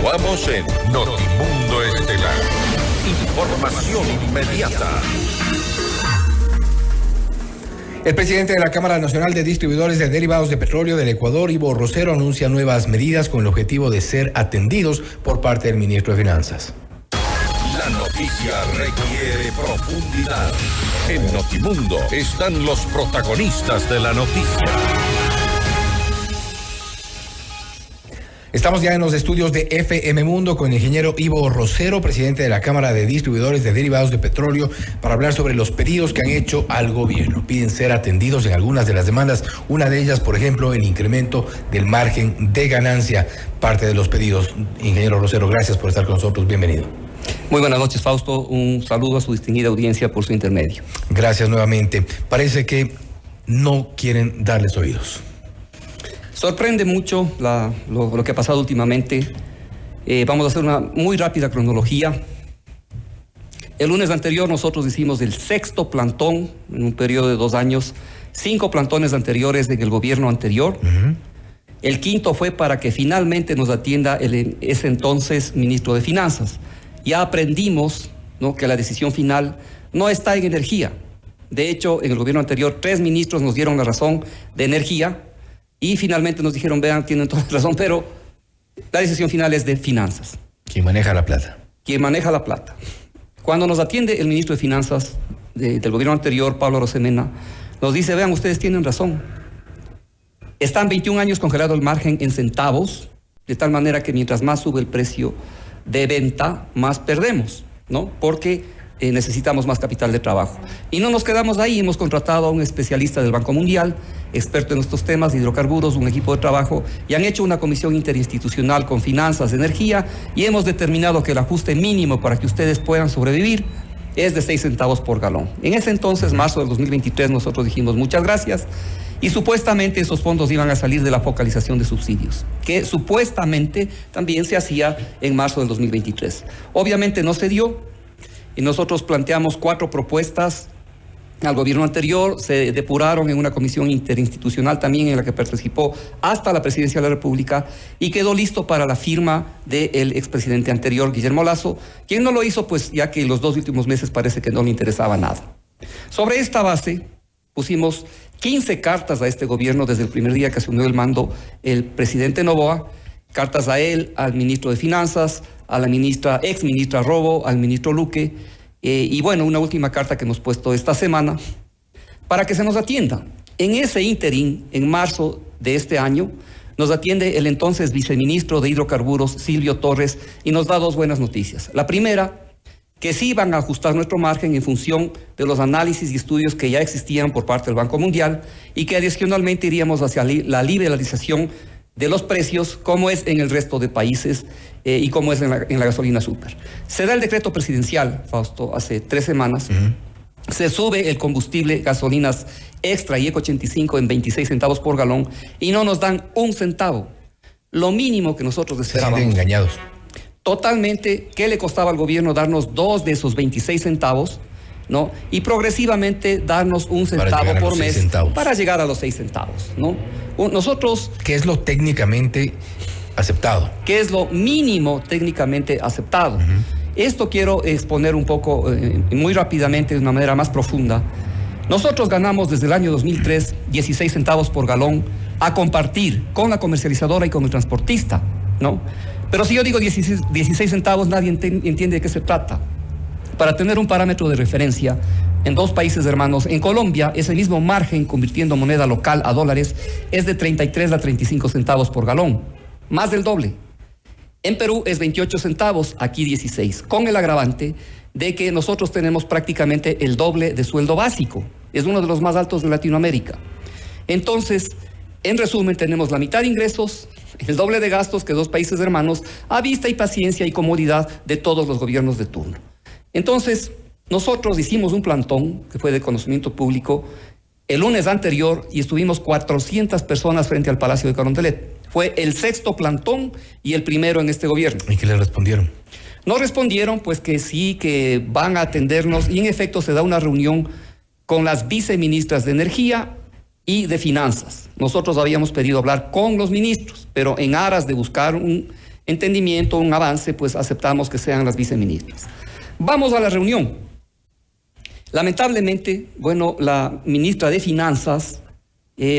Continuamos en Notimundo Estelar. Información inmediata. El presidente de la Cámara Nacional de Distribuidores de Derivados de Petróleo del Ecuador, Ivo Rosero, anuncia nuevas medidas con el objetivo de ser atendidos por parte del ministro de Finanzas. La noticia requiere profundidad. En Notimundo están los protagonistas de la noticia. Estamos ya en los estudios de FM Mundo con el ingeniero Ivo Rosero, presidente de la Cámara de Distribuidores de Derivados de Petróleo, para hablar sobre los pedidos que han hecho al gobierno. Piden ser atendidos en algunas de las demandas. Una de ellas, por ejemplo, el incremento del margen de ganancia, parte de los pedidos. Ingeniero Rosero, gracias por estar con nosotros. Bienvenido. Muy buenas noches, Fausto. Un saludo a su distinguida audiencia por su intermedio. Gracias nuevamente. Parece que no quieren darles oídos. Sorprende mucho lo que ha pasado últimamente. Vamos a hacer una muy rápida cronología. El lunes anterior nosotros hicimos el 6º plantón en un periodo de 2 años, 5 plantones anteriores en el gobierno anterior. El 5º fue para que finalmente nos atienda ese entonces ministro de Finanzas. Ya aprendimos, ¿no?, que la decisión final no está en energía. De hecho, en el gobierno anterior 3 ministros nos dieron la razón de energía. Y finalmente nos dijeron, vean, tienen toda razón, pero la decisión final es de finanzas. ¿Quién maneja la plata? Quien maneja la plata. Cuando nos atiende el ministro de Finanzas del gobierno anterior, Pablo Arosemena, nos dice, vean, ustedes tienen razón. Están 21 años congelado el margen en centavos, de tal manera que mientras más sube el precio de venta, más perdemos, ¿no? Porque necesitamos más capital de trabajo. Y no nos quedamos ahí, hemos contratado a un especialista del Banco Mundial, experto en estos temas de hidrocarburos, un equipo de trabajo, y han hecho una comisión interinstitucional con finanzas, energía, y hemos determinado que el ajuste mínimo para que ustedes puedan sobrevivir es de 6 centavos por galón. En ese entonces, marzo del 2023, nosotros dijimos muchas gracias, y supuestamente esos fondos iban a salir de la focalización de subsidios, que supuestamente también se hacía en marzo del 2023. Obviamente no se dio, y nosotros planteamos 4 propuestas al gobierno anterior, se depuraron en una comisión interinstitucional también en la que participó hasta la presidencia de la República y quedó listo para la firma del expresidente anterior, Guillermo Lasso, quien no lo hizo pues ya que en los 2 últimos meses parece que no le interesaba nada. Sobre esta base pusimos 15 cartas a este gobierno desde el primer día que asumió el mando el presidente Noboa, cartas a él, al ministro de Finanzas, a la ex ministra Robo, al ministro Luque, y bueno, una última carta que hemos puesto esta semana para que se nos atienda. En ese ínterin, en marzo de este año, nos atiende el entonces viceministro de Hidrocarburos, Silvio Torres, y nos da 2 buenas noticias. La primera, que sí van a ajustar nuestro margen en función de los análisis y estudios que ya existían por parte del Banco Mundial y que adicionalmente iríamos hacia la liberalización de los precios, como es en el resto de países y como es en la gasolina súper. Se da el decreto presidencial, Fausto, hace 3 semanas. Se sube el combustible, gasolinas extra y Eco 85 en 26 centavos por galón y no nos dan 1 centavo. Lo mínimo que nosotros esperábamos. Se sienten engañados. Totalmente. ¿Qué le costaba al gobierno darnos 2 de esos 26 centavos? ¿No? Y progresivamente darnos 1 centavo por mes para llegar a los 6 centavos, ¿no? Nosotros... ¿Qué es lo técnicamente aceptado? ¿Qué es lo mínimo técnicamente aceptado? Esto quiero exponer un poco, muy rápidamente, de una manera más profunda. Nosotros ganamos desde el año 2003 16 centavos por galón a compartir con la comercializadora y con el transportista, ¿no? Pero si yo digo 16 centavos, nadie entiende de qué se trata. Para tener un parámetro de referencia, en 2 países hermanos, en Colombia, ese mismo margen, convirtiendo moneda local a dólares, es de 33 a 35 centavos por galón, más del doble. En Perú es 28 centavos, aquí 16, con el agravante de que nosotros tenemos prácticamente el doble de sueldo básico. Es uno de los más altos de Latinoamérica. Entonces, en resumen, tenemos la mitad de ingresos, el doble de gastos que 2 países hermanos, a vista y paciencia y comodidad de todos los gobiernos de turno. Entonces, nosotros hicimos un plantón, que fue de conocimiento público, el lunes anterior y estuvimos 400 personas frente al Palacio de Carondelet. Fue el 6º plantón y el primero en este gobierno. ¿Y qué le respondieron? Nos respondieron pues que sí, que van a atendernos y en efecto se da una reunión con las viceministras de Energía y de Finanzas. Nosotros habíamos pedido hablar con los ministros, pero en aras de buscar un entendimiento, un avance, pues aceptamos que sean las viceministras. Vamos a la reunión. Lamentablemente, bueno, la ministra de Finanzas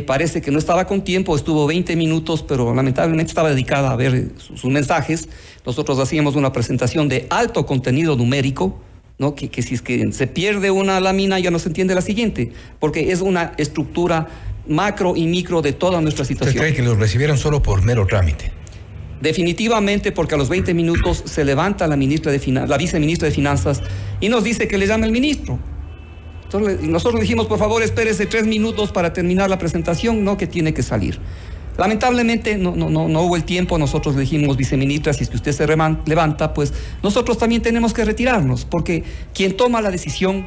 parece que no estaba con tiempo, estuvo 20 minutos, pero lamentablemente estaba dedicada a ver sus mensajes. Nosotros hacíamos una presentación de alto contenido numérico, ¿no? Que si es que se pierde una lámina ya no se entiende la siguiente, porque es una estructura macro y micro de toda nuestra situación. ¿Usted cree que los recibieron solo por mero trámite? Definitivamente, porque a los 20 minutos se levanta la viceministra de Finanzas y nos dice que le llame el ministro. Entonces, nosotros le dijimos, por favor, espérese 3 minutos para terminar la presentación, no, que tiene que salir. Lamentablemente no hubo el tiempo. Nosotros le dijimos, viceministra, si es que usted se levanta, pues nosotros también tenemos que retirarnos, porque quien toma la decisión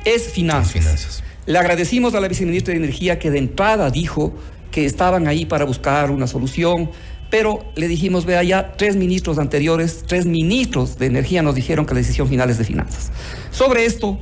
es Finanzas. Le agradecimos a la viceministra de Energía que de entrada dijo que estaban ahí para buscar una solución, pero le dijimos, vea, ya 3 ministros anteriores, 3 ministros de Energía nos dijeron que la decisión final es de Finanzas. Sobre esto,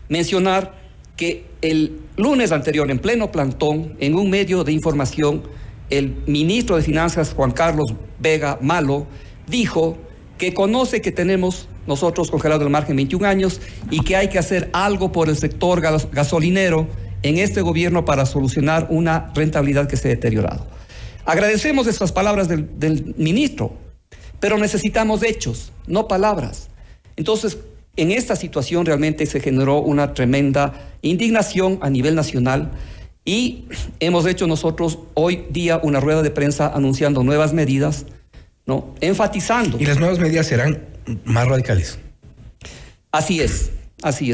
mencionar que el lunes anterior, en pleno plantón, en un medio de información, el ministro de Finanzas, Juan Carlos Vega Malo, dijo que conoce que tenemos nosotros congelado el margen 21 años y que hay que hacer algo por el sector gasolinero en este gobierno para solucionar una rentabilidad que se ha deteriorado. Agradecemos estas palabras del ministro, pero necesitamos hechos, no palabras. Entonces, en esta situación realmente se generó una tremenda indignación a nivel nacional y hemos hecho nosotros hoy día una rueda de prensa anunciando nuevas medidas, ¿no? Enfatizando. ¿Y las nuevas medidas serán más radicales? Así es.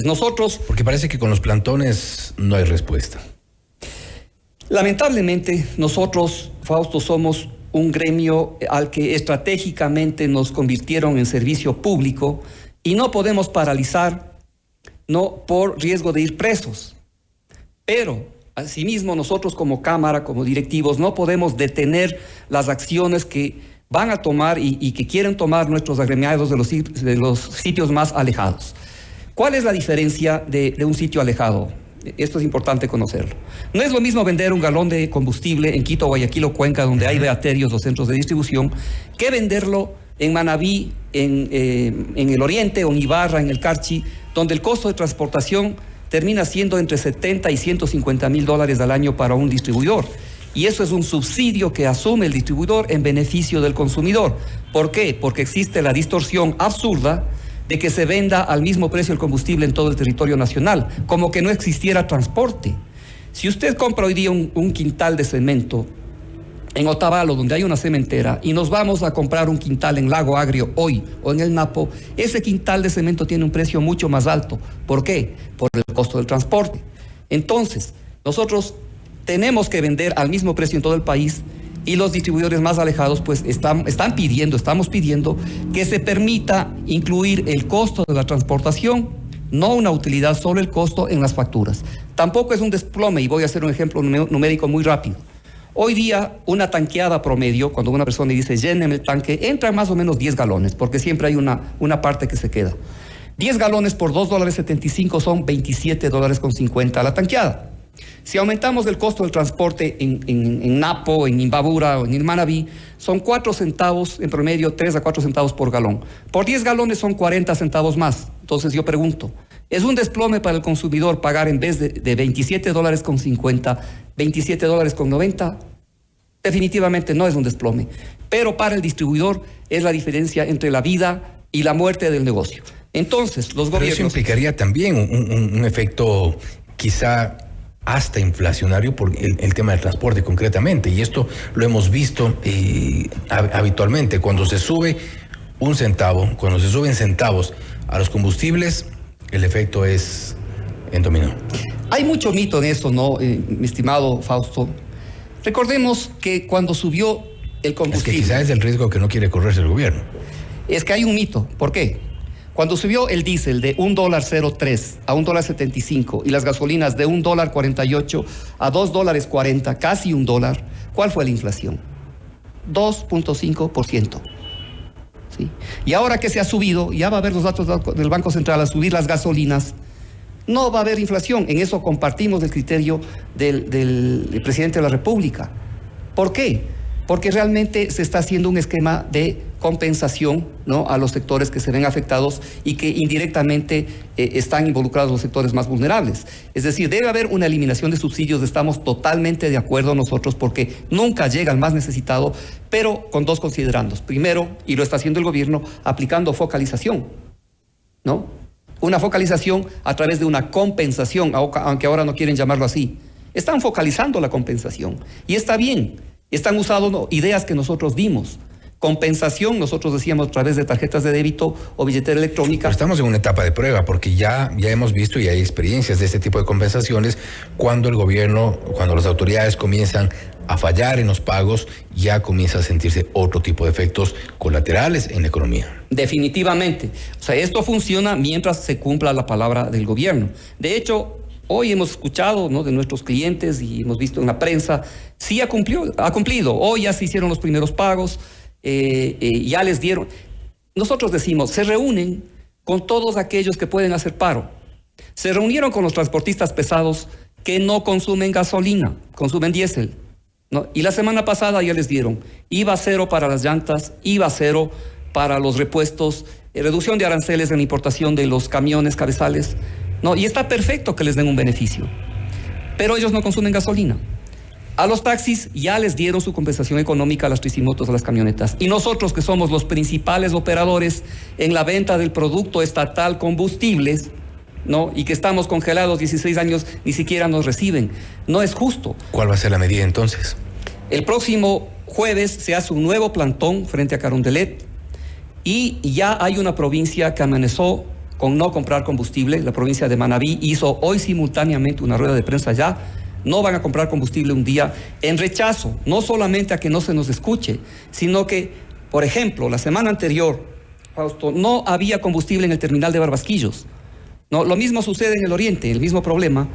Nosotros... Porque parece que con los plantones no hay respuesta. Lamentablemente, nosotros, Fausto, somos un gremio al que estratégicamente nos convirtieron en servicio público y no podemos paralizar, no por riesgo de ir presos. Pero, asimismo, nosotros como Cámara, como directivos, no podemos detener las acciones que van a tomar y que quieren tomar nuestros agremiados de los sitios más alejados. ¿Cuál es la diferencia de un sitio alejado? Esto es importante conocerlo. No es lo mismo vender un galón de combustible en Quito, Guayaquil o Cuenca, donde hay beaterios o centros de distribución, que venderlo en Manabí, en el Oriente, o en Ibarra, en el Carchi, donde el costo de transportación termina siendo entre 70 y 150 mil dólares al año para un distribuidor. Y eso es un subsidio que asume el distribuidor en beneficio del consumidor. ¿Por qué? Porque existe la distorsión absurda de que se venda al mismo precio el combustible en todo el territorio nacional, como que no existiera transporte. Si usted compra hoy día un quintal de cemento en Otavalo, donde hay una cementera, y nos vamos a comprar un quintal en Lago Agrio hoy, o en el Napo, ese quintal de cemento tiene un precio mucho más alto. ¿Por qué? Por el costo del transporte. Entonces, nosotros tenemos que vender al mismo precio en todo el país, y los distribuidores más alejados pues estamos pidiendo que se permita incluir el costo de la transportación, no una utilidad, solo el costo en las facturas. Tampoco es un desplome, y voy a hacer un ejemplo numérico muy rápido. Hoy día, una tanqueada promedio, cuando una persona dice lléneme el tanque, entran más o menos 10 galones, porque siempre hay una parte que se queda. 10 galones por $2.75 son $27.50 la tanqueada. Si aumentamos el costo del transporte en Napo, en Imbabura o en Manabí, son 4 centavos en promedio, 3 a 4 centavos por galón. Por 10 galones son 40 centavos más. Entonces yo pregunto, ¿es un desplome para el consumidor pagar en vez de $27.50, $27.90? Definitivamente no es un desplome. Pero para el distribuidor es la diferencia entre la vida y la muerte del negocio. Entonces, los gobiernos... Pero eso implicaría también un efecto quizá hasta inflacionario por el tema del transporte concretamente, y esto lo hemos visto habitualmente. Cuando se sube un centavo, cuando se suben centavos a los combustibles, el efecto es en dominó. Hay mucho mito en eso, ¿no, mi estimado Fausto? Recordemos que cuando subió el combustible... Es que quizás es el riesgo que no quiere correrse el gobierno. Es que hay un mito. ¿Por qué? Cuando subió el diésel de $1.03 a $1.75 y las gasolinas de $1.48 a $2.40, casi $1, ¿cuál fue la inflación? 2.5%. ¿Sí? Y ahora que se ha subido, ya va a haber los datos del Banco Central a subir las gasolinas, no va a haber inflación. En eso compartimos el criterio del presidente de la República. ¿Por qué? porque realmente se está haciendo un esquema de compensación, ¿no?, a los sectores que se ven afectados y que indirectamente están involucrados los sectores más vulnerables. Es decir, debe haber una eliminación de subsidios, estamos totalmente de acuerdo nosotros, porque nunca llega al más necesitado, pero con dos considerandos. Primero, y lo está haciendo el gobierno, aplicando focalización, ¿no? Una focalización a través de una compensación, aunque ahora no quieren llamarlo así. Están focalizando la compensación y está bien. Están usando ideas que nosotros dimos. Compensación, nosotros decíamos a través de tarjetas de débito o billetera electrónica. Pero estamos en una etapa de prueba porque ya hemos visto y hay experiencias de este tipo de compensaciones cuando el gobierno, cuando las autoridades comienzan a fallar en los pagos, ya comienza a sentirse otro tipo de efectos colaterales en la economía. Definitivamente. O sea, esto funciona mientras se cumpla la palabra del gobierno. De hecho, hoy hemos escuchado, ¿no?, de nuestros clientes y hemos visto en la prensa, sí ha cumplido. Hoy ya se hicieron los primeros pagos, ya les dieron. Nosotros decimos, se reúnen con todos aquellos que pueden hacer paro. Se reunieron con los transportistas pesados que no consumen gasolina, consumen diésel, ¿no? Y la semana pasada ya les dieron IVA cero para las llantas, IVA cero para los repuestos, reducción de aranceles en la importación de los camiones cabezales, ¿no? Y está perfecto que les den un beneficio, pero ellos no consumen gasolina. A los taxis ya les dieron su compensación económica, a las tricimotos, a las camionetas. Y nosotros, que somos los principales operadores en la venta del producto estatal combustibles, ¿no?, y que estamos congelados 16 años, ni siquiera nos reciben. No es justo. ¿Cuál va a ser la medida entonces? El próximo jueves se hace un nuevo plantón frente a Carondelet y ya hay una provincia que amenazó con no comprar combustible. La provincia de Manabí hizo hoy simultáneamente una rueda de prensa ya. No van a comprar combustible un día en rechazo, no solamente a que no se nos escuche, sino que, por ejemplo, la semana anterior, Fausto, no había combustible en el terminal de Barbasquillos. No, lo mismo sucede en el oriente, el mismo problema.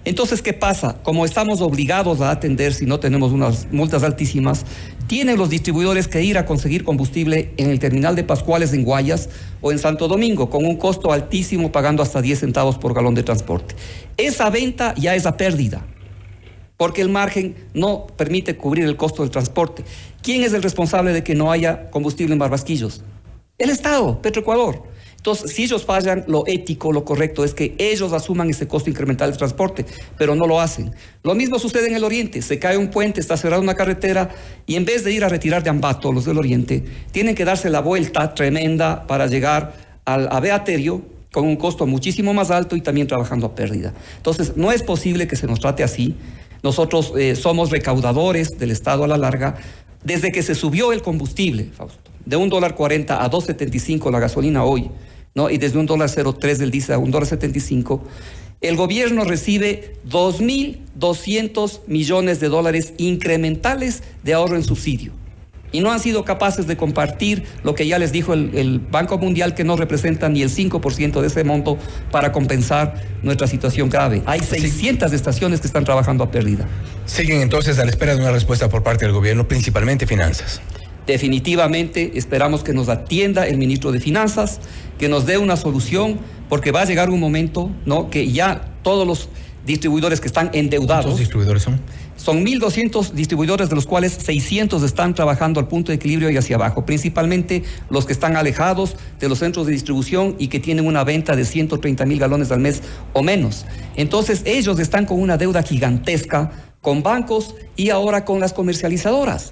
Entonces, ¿qué pasa? Como estamos obligados a atender, si no tenemos unas multas altísimas, tienen los distribuidores que ir a conseguir combustible en el terminal de Pascuales en Guayas o en Santo Domingo, con un costo altísimo, pagando hasta 10 centavos por galón de transporte. Esa venta ya es a pérdida, porque el margen no permite cubrir el costo del transporte. ¿Quién es el responsable de que no haya combustible en Barbasquillos? El Estado, Petroecuador. Entonces, si ellos fallan, lo ético, lo correcto es que ellos asuman ese costo incremental del transporte, pero no lo hacen. Lo mismo sucede en el oriente. Se cae un puente, está cerrada una carretera y en vez de ir a retirar de Ambato los del oriente, tienen que darse la vuelta tremenda para llegar a Beaterio, con un costo muchísimo más alto y también trabajando a pérdida. Entonces, no es posible que se nos trate así. Nosotros somos recaudadores del Estado a la larga. Desde que se subió el combustible, Fausto, de $1.40 a $2.75 la gasolina hoy, ¿no?, y desde $1.03 del diésel a $1.75, el gobierno recibe 2.200 millones de dólares incrementales de ahorro en subsidio. Y no han sido capaces de compartir lo que ya les dijo el Banco Mundial, que no representa ni el 5% de ese monto para compensar nuestra situación grave. Hay 600 estaciones que están trabajando a pérdida. Siguen entonces a la espera de una respuesta por parte del gobierno, principalmente finanzas. Definitivamente esperamos que nos atienda el ministro de Finanzas, que nos dé una solución, porque va a llegar un momento, ¿no?, que ya todos los distribuidores que están endeudados. ¿Cuántos distribuidores son? Son 1.200 distribuidores, de los cuales 600 están trabajando al punto de equilibrio y hacia abajo, principalmente los que están alejados de los centros de distribución y que tienen una venta de 130,000 galones al mes o menos. Entonces ellos están con una deuda gigantesca con bancos y ahora con las comercializadoras.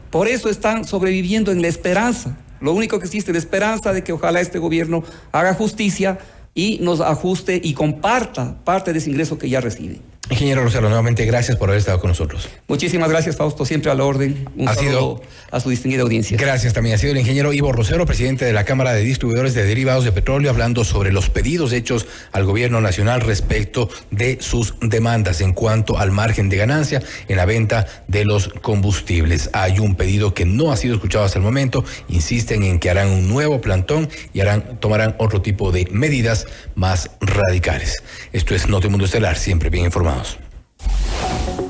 Por eso están sobreviviendo en la esperanza. Lo único que existe es la esperanza de que ojalá este gobierno haga justicia y nos ajuste y comparta parte de ese ingreso que ya recibe. Ingeniero Rosero, nuevamente gracias por haber estado con nosotros. Muchísimas gracias, Fausto, siempre a la orden. Un saludo a su distinguida audiencia. Gracias también. Ha sido el ingeniero Ivo Rosero, presidente de la Cámara de Distribuidores de Derivados de Petróleo, hablando sobre los pedidos hechos al gobierno nacional respecto de sus demandas en cuanto al margen de ganancia en la venta de los combustibles. Hay un pedido que no ha sido escuchado hasta el momento. Insisten en que harán un nuevo plantón y tomarán otro tipo de medidas más radicales. Esto es Notimundo Estelar, siempre bien informados.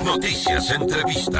Noticias, entrevistas,